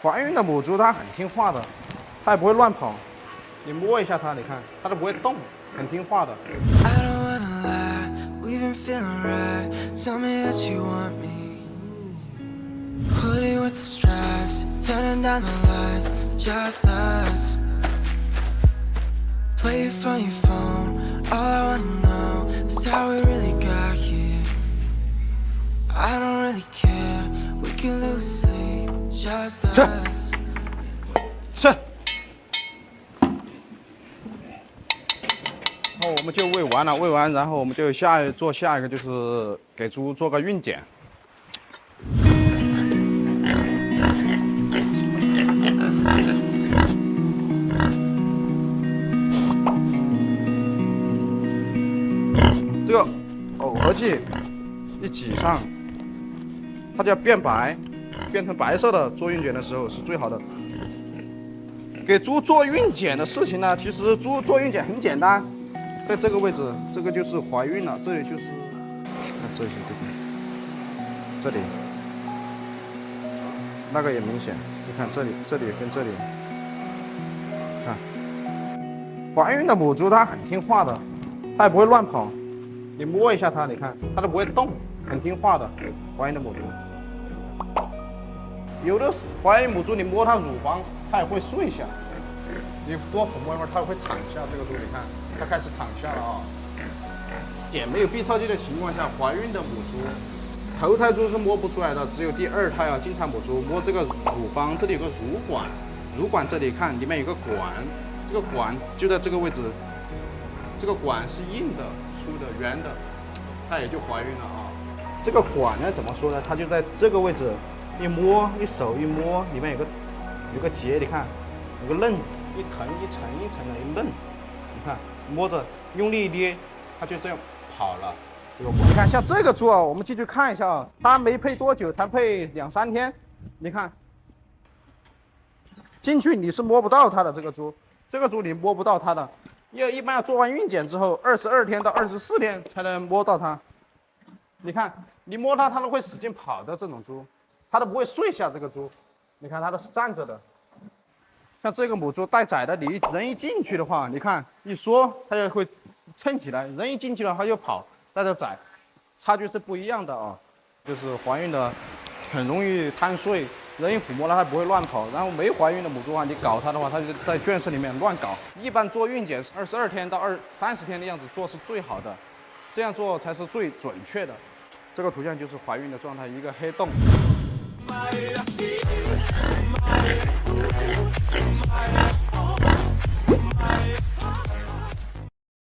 怀孕的母猪它很听话的，它也不会乱跑。你摸一下它，你看它都不会动，很听话的。I don't wanna lie, we've been feeling right. Tell me that you want me. Hoodie with the stripes, turning down the lights, just us. Play it from your phone. All I wanna know is how we really got here. I don't really care, we can lose sleep, just us. 吃。然后我们就喂完了，喂完然后我们就做下一个就是给猪做个孕检。这个耦合剂一挤上，它就要变白，变成白色的。做孕检的时候是最好的。给猪做孕检的事情呢，其实猪做孕检很简单，在这个位置，这个就是怀孕了，这里就是，看这些地方，这里，那个也明显，你看这里跟这里，看，怀孕的母猪它很听话的，它也不会乱跑，你摸一下它，你看它都不会动，很听话的，怀孕的母猪。有的怀孕母猪你摸它乳房，它也会睡下，你多抚摸一会儿，它会躺下。这个猪你看，它开始躺下了啊。也没有 B 超剂的情况下，怀孕的母猪，头胎猪是摸不出来的，只有第二胎啊，经常母猪摸这个乳房，这里有个乳管，乳管这里看里面有个管，这个管就在这个位置，这个管是硬的、粗的、圆的，它也就怀孕了啊。这个管呢怎么说呢？它就在这个位置。一摸，一手一摸，里面有个结，你看，有个刃，一层一层一层的一刃，你看，摸着用力一捏，它就这样跑了。这个你看，像这个猪啊，我们进去看一下啊，它没配多久，才配2、3天，你看，进去你是摸不到它的这个猪你摸不到它的，因为一般要做完孕检之后，22天到24天才能摸到它。你看，你摸它，它都会使劲跑的这种猪。它都不会睡下，这个猪，你看它都是站着的。像这个母猪带崽的，你人一进去的话，你看一缩，它就会蹭起来；人一进去了，它就跑，带着崽，差距是不一样的啊。就是怀孕的很容易贪睡，人一抚摸它，它不会乱跑。然后没怀孕的母猪啊，你搞它的话，它就在圈室里面乱搞。一般做孕检22天到30天的样子做是最好的，这样做才是最准确的。这个图像就是怀孕的状态，一个黑洞。My